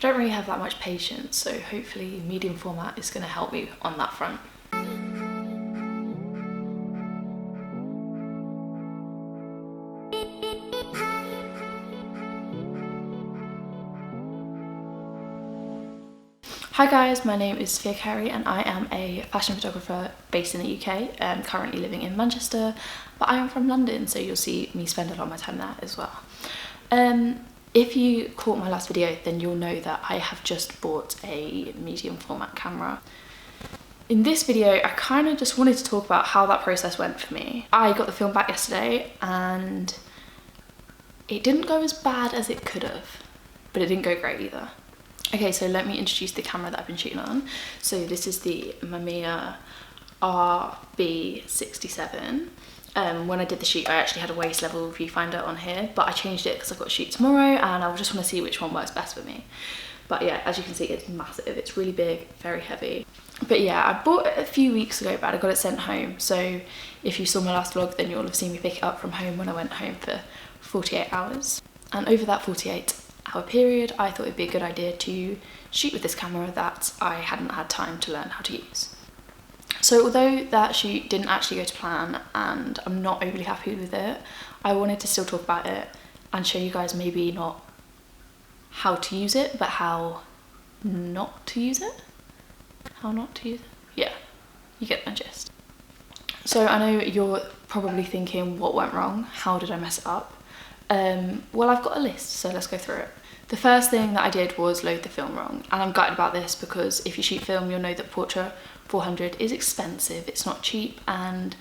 don't really have that much patience, so hopefully medium format is going to help me on that front. Hi guys, my name is Sophia Carey and I am a fashion photographer based in the UK, currently living in Manchester, but I am from London, so you'll see me spend a lot of my time there as well. If you caught my last video, then you'll know that I have just bought a medium format camera. In this video, I kind of just wanted to talk about how that process went for me. I got the film back yesterday and it didn't go as bad as it could have, but it didn't go great either. Okay, so let me introduce the camera that I've been shooting on. So this is the Mamiya RB67. When I did the shoot, I actually had a waist level viewfinder on here, but I changed it because I've got a shoot tomorrow and I just want to see which one works best for me. But yeah, as you can see, it's massive. It's really big, very heavy. But yeah, I bought it a few weeks ago, but I got it sent home. So if you saw my last vlog, then you'll have seen me pick it up from home when I went home for 48 hours. And over that 48-hour period, I thought it'd be a good idea to shoot with this camera that I hadn't had time to learn how to use. So although that shoot didn't actually go to plan and I'm not overly happy with it, I wanted to still talk about it and show you guys maybe not how to use it, but how not to use it. How not to use it? Yeah, you get my gist. So I know you're probably thinking, what went wrong? How did I mess it up? Well, I've got a list, so let's go through it. The first thing that I did was load the film wrong, and I'm gutted about this because if you shoot film, you'll know that Portra 400 is expensive, it's not cheap, and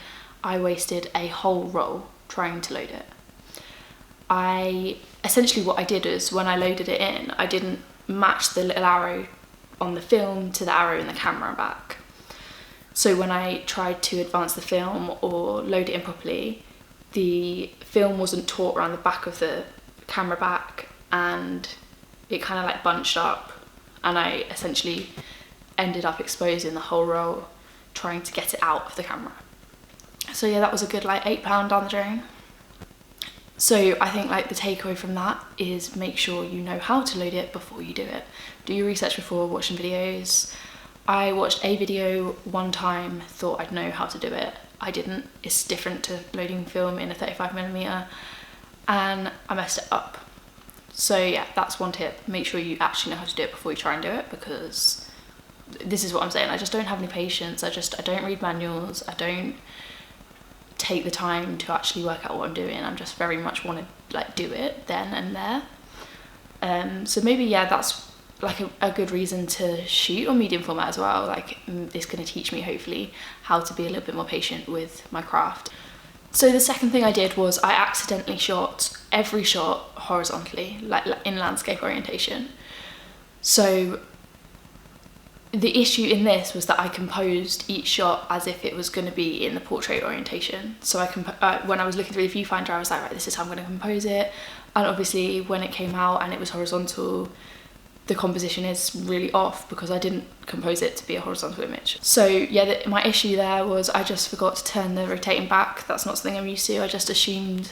I wasted a whole roll trying to load it. Essentially what I did is when I loaded it in, I didn't match the little arrow on the film to the arrow in the camera back. So when I tried to advance the film or load it in properly, the film wasn't taut around the back of the camera back and it kind of like bunched up, and I essentially ended up exposing the whole roll trying to get it out of the camera. So yeah, that was a good like £8 down the drain. So I think like the takeaway from that is make sure you know how to load it before you do it. Do your research before watching videos. I watched a video one time, thought I'd know how to do it. I didn't. It's different to loading film in a 35mm and I messed it up. So yeah, that's one tip. Make sure you actually know how to do it before you try and do it, because this is what I'm saying. I just don't have any patience. I don't read manuals. I don't take the time to actually work out what I'm doing. I'm just very much want to like do it then and there. So maybe yeah, that's like a good reason to shoot on medium format as well. Like it's going to teach me hopefully how to be a little bit more patient with my craft. So the second thing I did was I accidentally shot every shot horizontally, like in landscape orientation. So the issue in this was that I composed each shot as if it was going to be in the portrait orientation. So when I was looking through the viewfinder, I was like, right, this is how I'm going to compose it. And obviously when it came out and it was horizontal, the composition is really off because I didn't compose it to be a horizontal image. So yeah, my issue there was I just forgot to turn the rotating back. That's not something I'm used to. I just assumed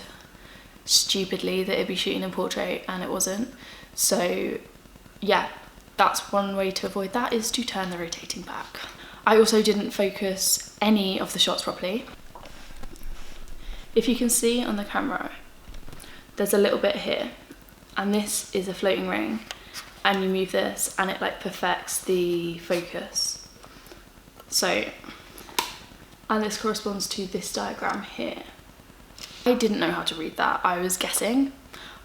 stupidly that it'd be shooting in portrait and it wasn't. So yeah, that's one way to avoid that, is to turn the rotating back. I also didn't focus any of the shots properly. If you can see on the camera, there's a little bit here, and this is a floating ring, and you move this and it like perfects the focus. So, and this corresponds to this diagram here. I didn't know how to read that. I was guessing.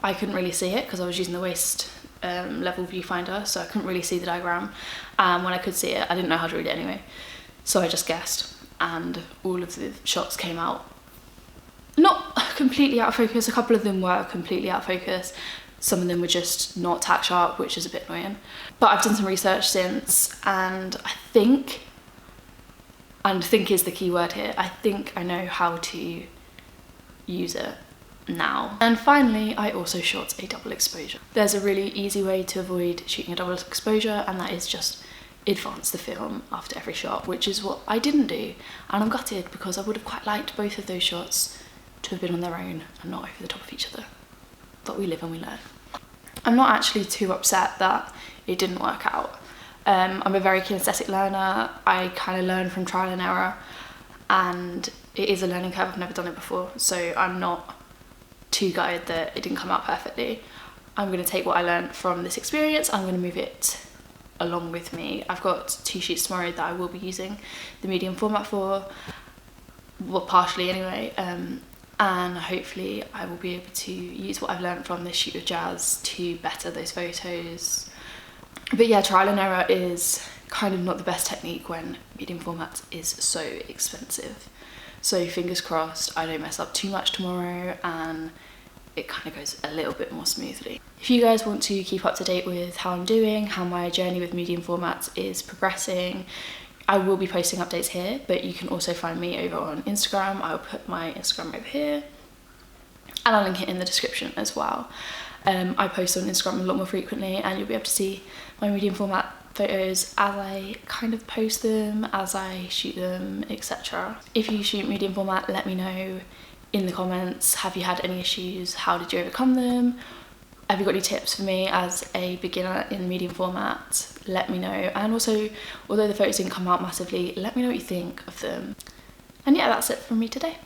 I couldn't really see it because I was using the waist level viewfinder, so I couldn't really see the diagram. When I could see it, I didn't know how to read it anyway. So I just guessed, and all of the shots came out not completely out of focus. A couple of them were completely out of focus. Some of them were just not tack sharp, which is a bit annoying. But I've done some research since, and I think, and think is the key word here, I think I know how to use it now. And finally, I also shot a double exposure. There's a really easy way to avoid shooting a double exposure, and that is just advance the film after every shot, which is what I didn't do. And I'm gutted because I would have quite liked both of those shots to have been on their own and not over the top of each other. But we live and we learn. I'm not actually too upset that it didn't work out. I'm a very kinesthetic learner. I kind of learn from trial and error, and it is a learning curve. I've never done it before, so I'm not too gutted that it didn't come out perfectly. I'm going to take what I learned from this experience, I'm going to move it along with me. I've got 2 shoots tomorrow that I will be using the medium format for, well, partially anyway, and hopefully I will be able to use what I've learned from this shoot with Jazz to better those photos. But yeah, trial and error is kind of not the best technique when medium format is so expensive. So fingers crossed I don't mess up too much tomorrow and it kind of goes a little bit more smoothly. If you guys want to keep up to date with how I'm doing, how my journey with medium formats is progressing, I will be posting updates here, but you can also find me over on Instagram. I'll put my Instagram over here and I'll link it in the description as well. I post on Instagram a lot more frequently and you'll be able to see my medium format photos as I kind of post them, as I shoot them, etc. If you shoot medium format, let me know in the comments. Have you had any issues? How did you overcome them? Have you got any tips for me as a beginner in medium format? Let me know. And also, although the photos didn't come out massively, let me know what you think of them. And yeah, that's it from me today.